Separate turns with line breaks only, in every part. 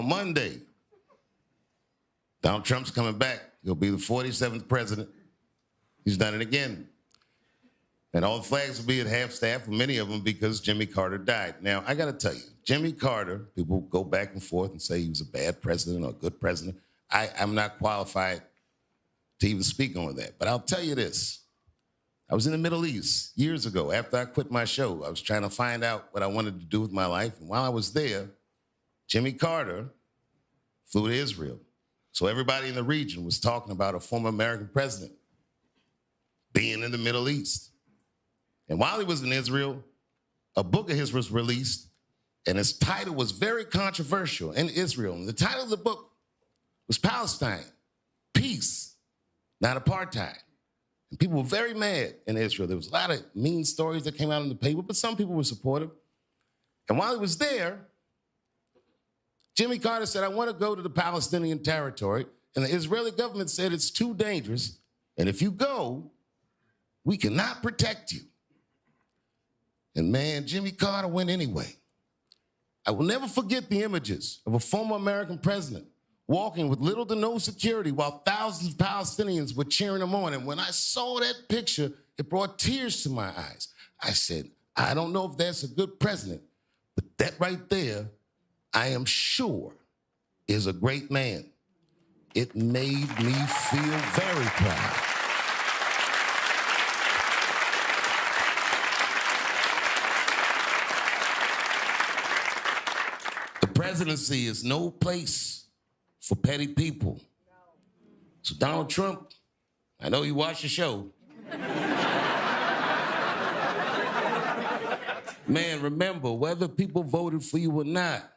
on Monday, Donald Trump's coming back. He'll be the 47th president. He's done it again. And all the flags will be at half-staff for many of them because Jimmy Carter died. Now, I got to tell you, Jimmy Carter, people go back and forth and say he was a bad president or a good president. I'm not qualified to even speak on that. But I'll tell you this. I was in the Middle East years ago. After I quit my show, I was trying to find out what I wanted to do with my life. And while I was there, Jimmy Carter flew to Israel. So everybody in the region was talking about a former American president being in the Middle East. And while he was in Israel, a book of his was released, and its title was very controversial in Israel. And the title of the book was Palestine, Peace, Not Apartheid. And people were very mad in Israel. There was a lot of mean stories that came out in the paper, but some people were supportive. And while he was there, Jimmy Carter said, I want to go to the Palestinian territory. And the Israeli government said it's too dangerous. And if you go, we cannot protect you. And man, Jimmy Carter went anyway. I will never forget the images of a former American president walking with little to no security while thousands of Palestinians were cheering him on. And when I saw that picture, it brought tears to my eyes. I said, I don't know if that's a good president, but that right there, I am sure, is a great man. It made me feel very proud. The presidency is no place for petty people. So Donald Trump, I know you watch the show. Man, remember, whether people voted for you or not,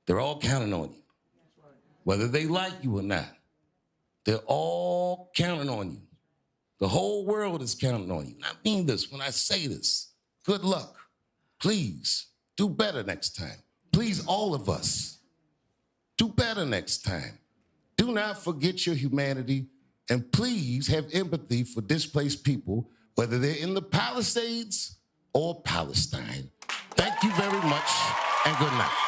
they're all counting on you. Whether they like you or not, they're all counting on you. The whole world is counting on you. I mean this when I say this. Good luck. Please do better next time. Please, all of us, do better next time. Do not forget your humanity, and please have empathy for displaced people, whether they're in the Palisades or Palestine. Thank you very much, and good night.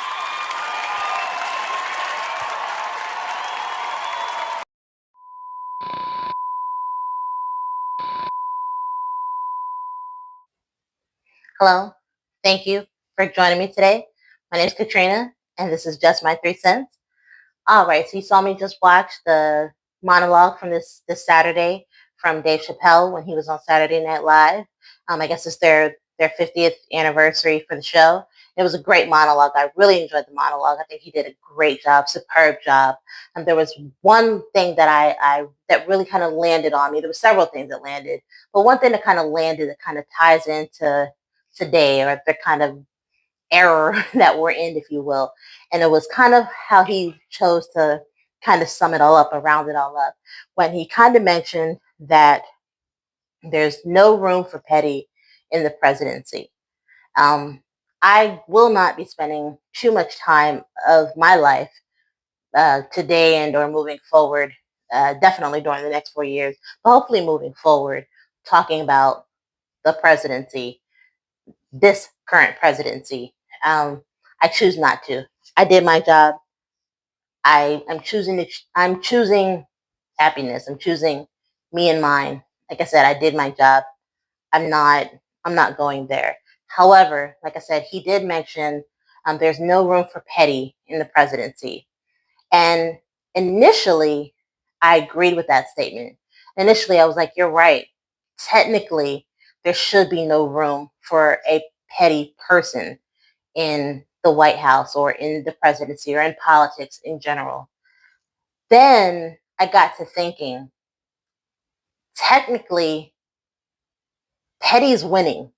Hello, thank you for joining me today. My name is Katrina, and this is Just My 3 Cents. All right, so you saw me just watch the monologue from this Saturday from Dave Chappelle when he was on Saturday Night Live. I guess it's their 50th anniversary for the show. It was a great monologue. I really enjoyed the monologue. I think he did a great job, superb job. And there was one thing that I that really kind of landed on me. There were several things that landed, but one thing that kind of landed that kind of ties into today, or the kind of error that we're in, if you will. And it was kind of how he chose to kind of sum it all up, or round it all up, when he kind of mentioned that there's no room for petty in the presidency. I will not be spending too much time of my life today and or moving forward, definitely during the next 4 years, but hopefully moving forward, talking about the presidency, this current presidency. I choose not to. I did my job. I'm choosing happiness. I'm choosing me and mine. Like I said, I did my job. I'm not going there. However, like I said, he did mention there's no room for petty in the presidency. And initially, I agreed with that statement. Initially, I was like, you're right. Technically, there should be no room for a petty person in the White House or in the presidency or in politics in general. Then I got to thinking, technically, petty is winning.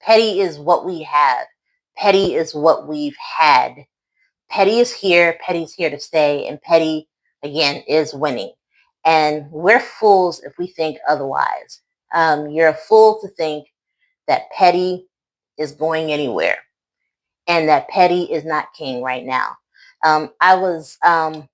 Petty is what we have. Petty is what we've had. Petty is here. Petty's here to stay. And petty, again, is winning. And we're fools if we think otherwise. You're a fool to think that petty is going anywhere, and that petty is not king right now. I was,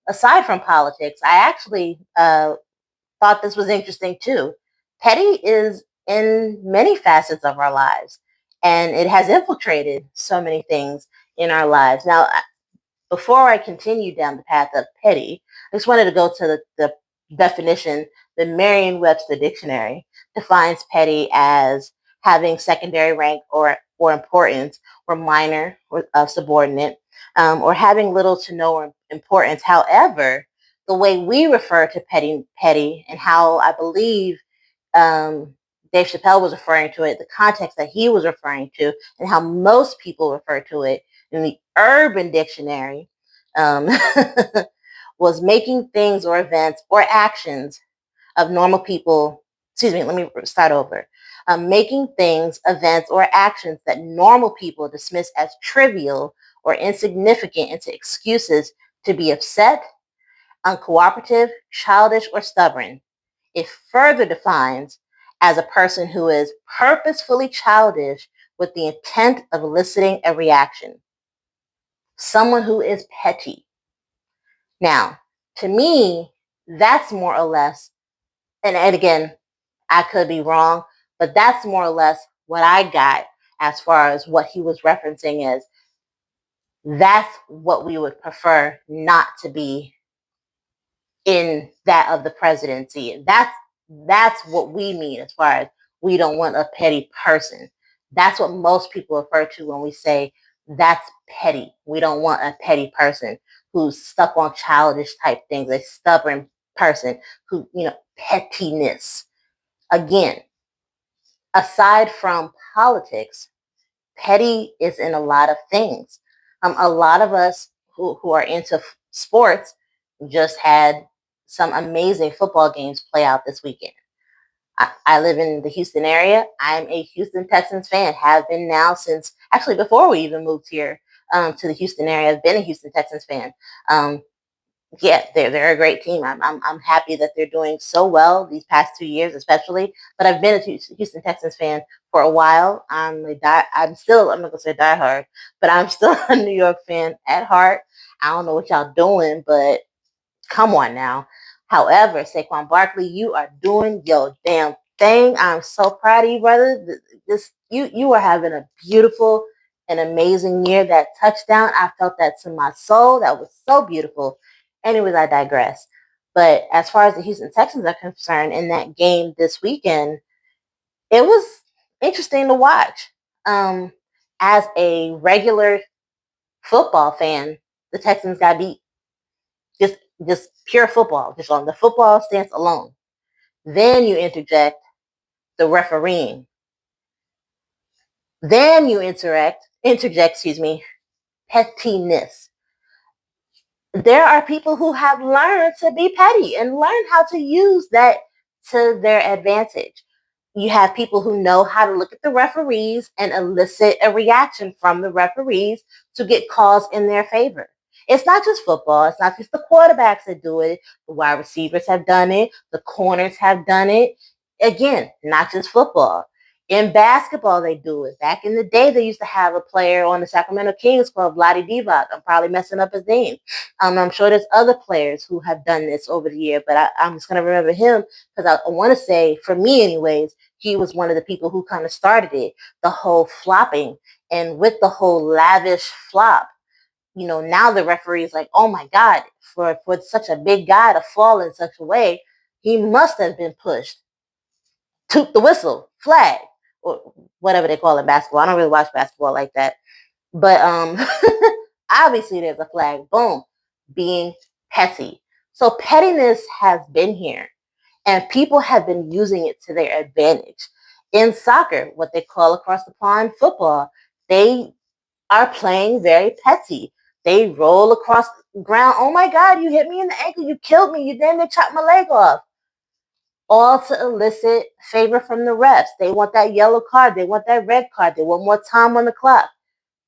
aside from politics, I actually thought this was interesting too. Petty is in many facets of our lives, and it has infiltrated so many things in our lives. Now, before I continue down the path of petty, I just wanted to go to the definition. The Merriam-Webster Dictionary defines petty as having secondary rank or importance, or minor or subordinate, or having little to no importance. However, the way we refer to petty, and how I believe um, Dave Chappelle was referring to it, the context that he was referring to, and how most people refer to it in the Urban Dictionary, um, was making things or events or actions of normal people. Excuse me, let me start over. Making things, events, or actions that normal people dismiss as trivial or insignificant into excuses to be upset, uncooperative, childish, or stubborn. It further defines as a person who is purposefully childish with the intent of eliciting a reaction. Someone who is petty. Now, to me, that's more or less, and again, I could be wrong, but that's more or less what I got as far as what he was referencing is that's what we would prefer not to be in that of the presidency. That's what we mean as far as we don't want a petty person. That's what most people refer to when we say that's petty. We don't want a petty person who's stuck on childish type things, a stubborn person who, pettiness. Again, aside from politics, petty is in a lot of things. A lot of us who are into sports just had some amazing football games play out this weekend. I live in the Houston area. I'm a Houston Texans fan, have been now since actually before we even moved here to the Houston area. I've been a Houston Texans fan. Um, yeah, they're a great team. I'm happy that they're doing so well these past 2 years, especially. But I've been a Houston Texans fan for a while. I'm not gonna say diehard, but I'm still a New York fan at heart. I don't know what y'all doing, but come on now. However, Saquon Barkley, you are doing your damn thing. I'm so proud of you, brother. You are having a beautiful and amazing year. That touchdown, I felt that to my soul. That was so beautiful. Anyways, I digress. But as far as the Houston Texans are concerned, in that game this weekend, it was interesting to watch. Um, as a regular football fan, the Texans got beat. Just just pure football, just on the football stance alone. Then you interject the refereeing. Then you interject, pettiness. There are people who have learned to be petty and learn how to use that to their advantage. You have people who know how to look at the referees and elicit a reaction from the referees to get calls in their favor. It's not just football. It's not just the quarterbacks that do it. The wide receivers have done it. The corners have done it. Again, not just football. In basketball, they do it. Back in the day, they used to have a player on the Sacramento Kings called Vlade Divac. I'm probably messing up his name. I'm sure there's other players who have done this over the year, but I'm just going to remember him because I want to say, for me anyways, he was one of the people who kind of started it, the whole flopping. And with the whole lavish flop, now the referee is like, oh my God, for such a big guy to fall in such a way, he must have been pushed. Toot the whistle, flag, or whatever they call it in basketball. I don't really watch basketball like that. But obviously there's a flag, boom, being petty. So pettiness has been here and people have been using it to their advantage. In soccer, what they call across the pond football, they are playing very petty. They roll across the ground. Oh my God, you hit me in the ankle. You killed me. You damn near chopped my leg off. All to elicit favor from the refs. They want that yellow card. They want that red card. They want more time on the clock.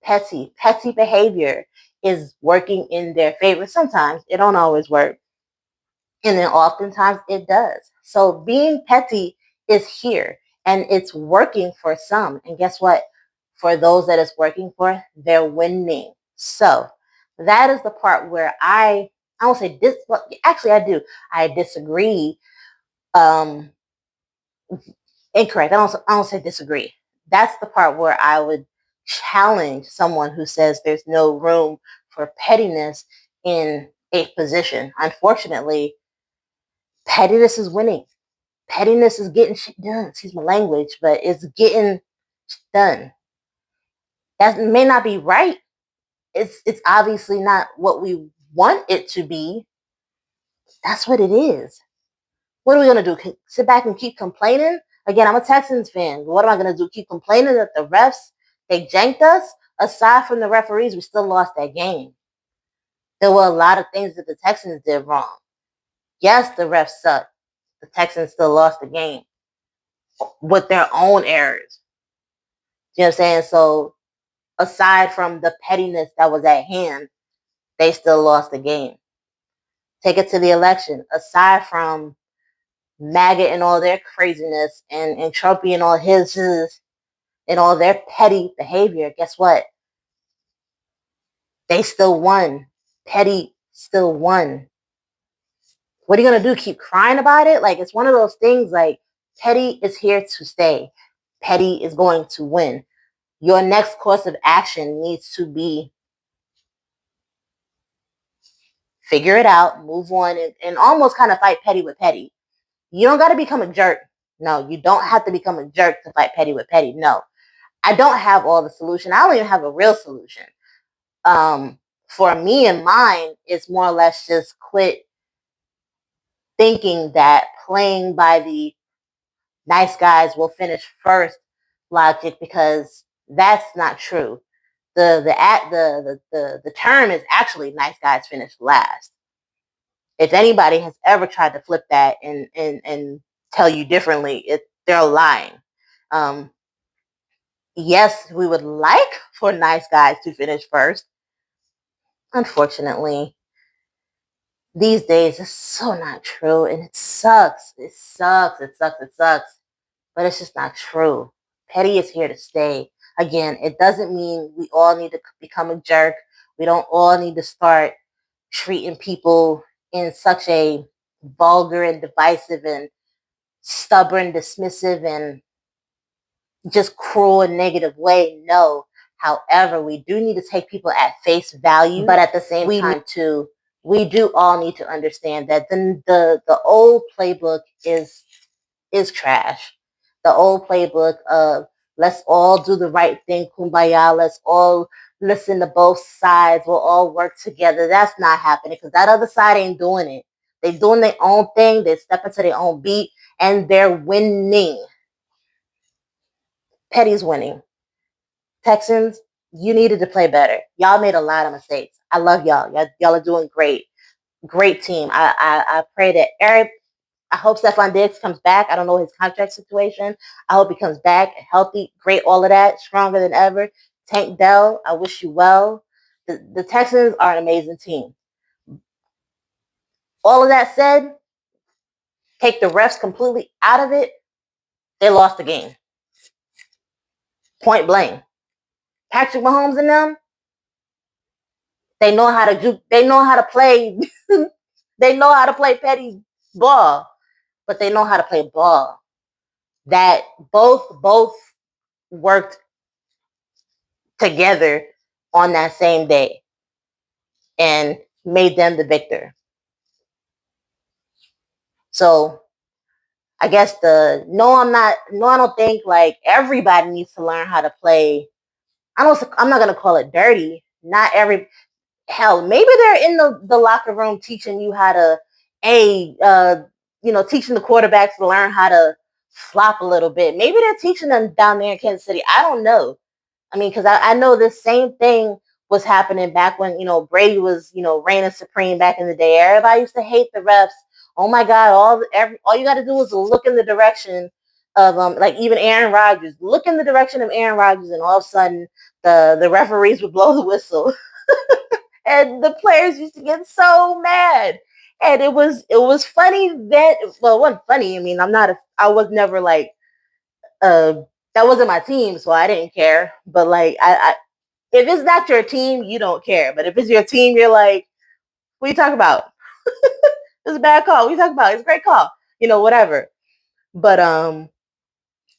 Petty behavior is working in their favor. Sometimes it don't always work. And then oftentimes it does. So being petty is here and it's working for some. And guess what? For those that it's working for, they're winning. So that is the part where I don't say this, well, actually I do. I disagree. Um, Incorrect. I don't say disagree. That's the part where I would challenge someone who says there's no room for pettiness in a position. Unfortunately, pettiness is winning. Pettiness is getting shit done. Excuse my language, but it's getting done. That may not be right. It's obviously not what we want it to be. That's what it is. What are we gonna do? Sit back and keep complaining? Again, I'm a Texans fan. What am I gonna do? Keep complaining that the refs they janked us? Aside from the referees, we still lost that game. There were a lot of things that the Texans did wrong. Yes, the refs sucked. The Texans still lost the game with their own errors. You know what I'm saying? So aside from the pettiness that was at hand, they still lost the game. Take it to the election. Aside from MAGA and all their craziness and Trumpy and all his and all their petty behavior, guess what? They still won. Petty still won. What are you going to do? Keep crying about it? Like, it's one of those things like, petty is here to stay. Petty is going to win. Your next course of action needs to be figure it out, move on, and almost kind of fight petty with petty. You don't got to become a jerk. No, you don't have to become a jerk to fight petty with petty. No, I don't have all the solution. I don't even have a real solution. For me and mine, it's more or less just quit thinking that playing by the nice guys will finish first logic, because that's not true. The term is actually nice guys finish last. If anybody has ever tried to flip that and tell you differently, they're lying. Yes, we would like for nice guys to finish first. Unfortunately, these days it's so not true, and it sucks. It sucks. It sucks. It sucks. But it's just not true. Petty is here to stay. Again, it doesn't mean we all need to become a jerk. We don't all need to start treating people in such a vulgar and divisive and stubborn, dismissive, and just cruel and negative way. No. However, we do need to take people at face value, but at the same time too, we do all need to understand that the old playbook is trash. The old playbook of let's all do the right thing, kumbaya, let's all listen to both sides, we'll all work together. That's not happening, because that other side ain't doing it. They're doing their own thing, they're stepping to their own beat, and they're winning. Petty's winning. Texans, you needed to play better. Y'all made a lot of mistakes. I love y'all. Y'all are doing great. Great team. I pray that Eric, I hope Stephon Diggs comes back. I don't know his contract situation. I hope he comes back healthy, great, all of that, stronger than ever. Tank Dell, I wish you well. The Texans are an amazing team. All of that said, take the refs completely out of it, they lost the game. Point blank. Patrick Mahomes and them, they know how to do. They know how to play. They know how to play petty ball, but they know how to play ball. That both worked together on that same day and made them the victor. So I guess I don't think like everybody needs to learn how to play. I'm not gonna call it dirty. Not every hell, maybe they're in the locker room teaching you how to teaching the quarterbacks to learn how to flop a little bit. Maybe they're teaching them down there in Kansas City. I don't know. I mean, because I know this same thing was happening back when, Brady was, reigning supreme back in the day. Everybody used to hate the refs. Oh my God, all you got to do is look in the direction of like even Aaron Rodgers. Look in the direction of Aaron Rodgers, and all of a sudden the referees would blow the whistle. And the players used to get so mad. And it was funny that, well, it wasn't funny. I mean, I was never like that wasn't my team, so I didn't care. But like I if it's not your team, you don't care. But if it's your team, you're like, what are you talking about? It's a bad call. What are you talking about? It's a great call. Whatever. But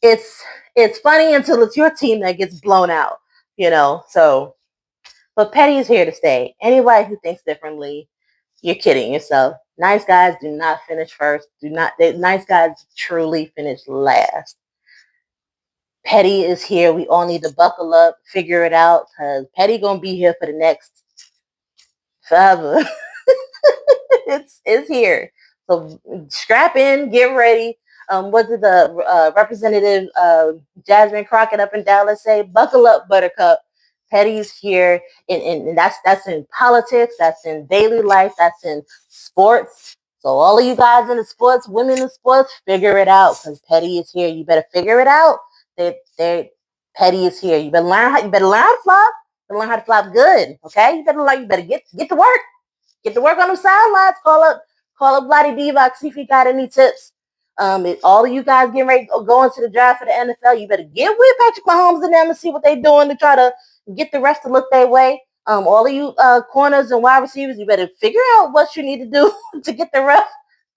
it's funny until it's your team that gets blown out. So But petty is here to stay. Anybody who thinks differently, you're kidding yourself. Nice guys do not finish first. Nice guys truly finish last. Petty is here. We all need to buckle up, figure it out, because Petty gonna be here for the next forever. it's here. So strap in, get ready. What did the representative Jasmine Crockett up in Dallas say? Buckle up, Buttercup. Petty's here, and that's in politics, that's in daily life, that's in sports. So all of you guys in the sports, women in sports, figure it out because Petty is here. You better figure it out. They Petty is here. You better learn how. You better learn how to flop. You better learn how to flop good. Okay. You better get to work. Get to work on them sidelines. Call up Lottie Divac, see if he got any tips. All of you guys getting ready to go into the draft for the NFL, you better get with Patrick Mahomes and them and see what they're doing to try to get the rest to look their way. All of you corners and wide receivers, you better figure out what you need to do to get the ref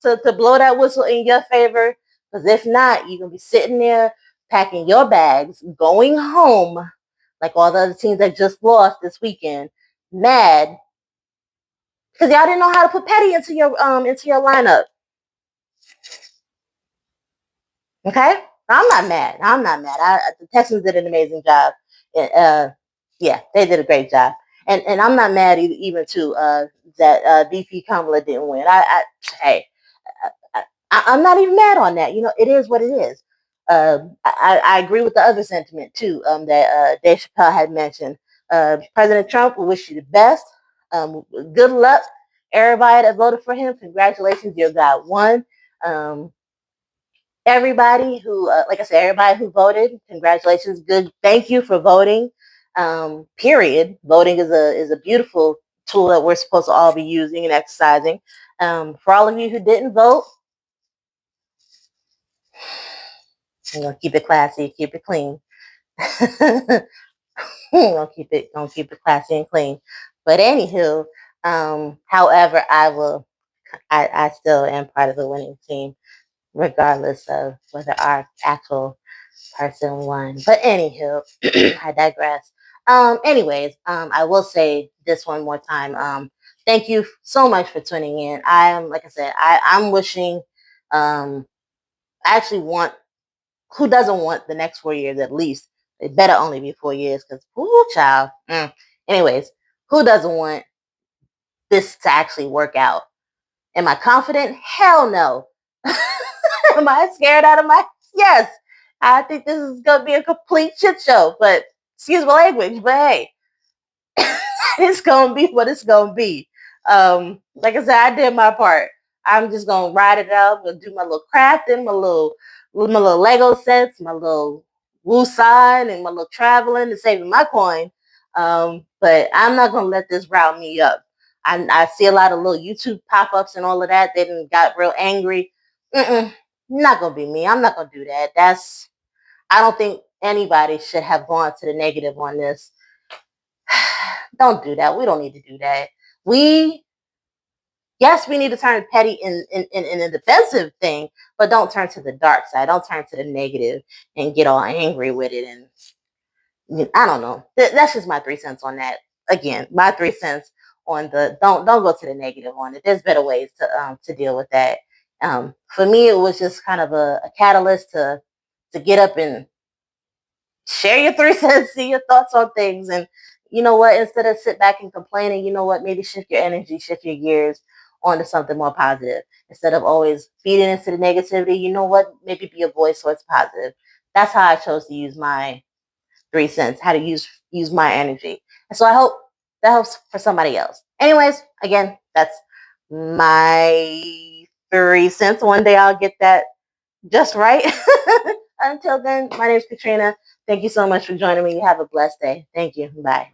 to blow that whistle in your favor. Because if not, you're going to be sitting there packing your bags, going home, like all the other teams that just lost this weekend, mad because y'all didn't know how to put Petty into your lineup. Okay, I'm not mad. The Texans did an amazing job. Yeah, they did a great job, and I'm not mad even too that DP Kamala didn't win. I'm not even mad on that. You know, it is what it is. I agree with the other sentiment too that Dave Chappelle had mentioned. President Trump, we wish you the best. Good luck, everybody that voted for him. Congratulations, your God won. Everybody who, like I said, everybody who voted, congratulations. Good, thank you for voting. Period. Voting is a beautiful tool that we're supposed to all be using and exercising. For all of you who didn't vote, I'm gonna keep it classy, keep it clean. gonna keep it classy and clean. But anywho, however, I still am part of the winning team, regardless of whether our actual person won. But anywho, I digress. I will say this one more time. Thank you so much for tuning in. Like I said, I'm wishing, I actually want, who doesn't want the next 4 years at least? It better only be 4 years because, ooh, child. Anyways, who doesn't want this to actually work out? Am I confident? Hell no. Am I scared out of my? Yes. I think this is going to be a complete shit show, but excuse my language, but hey, it's going to be what it's going to be. Like I said, I did my part. I'm just going to ride it out. I'm going to do my little crafting, my little Lego sets, my little woo sign, and my little traveling and saving my coin. But I'm not going to let this route me up. I see a lot of little YouTube pop-ups and all of that. They didn't got real angry. Not going to be me. I'm not going to do that. I don't think anybody should have gone to the negative on this. Don't do that. We don't need to do that. Yes, we need to turn petty in a defensive thing, but don't turn to the dark side. Don't turn to the negative and get all angry with it. And I don't know. That's just my 3 cents on that. Again, my 3 cents on the don't go to the negative on it. There's better ways to deal with that. For me, it was just kind of a catalyst to get up and share your 3 cents, see your thoughts on things. And you know what? Instead of sit back and complaining, you know what? Maybe shift your energy, shift your gears onto something more positive. Instead of always feeding into the negativity, you know what? Maybe be a voice so it's positive. That's how I chose to use my 3 cents, how to use my energy. And so I hope that helps for somebody else. Anyways, again, that's my 3 cents. One day I'll get that just right. Until then, my name is Katrina. Thank you so much for joining me. You have a blessed day. Thank you. Bye.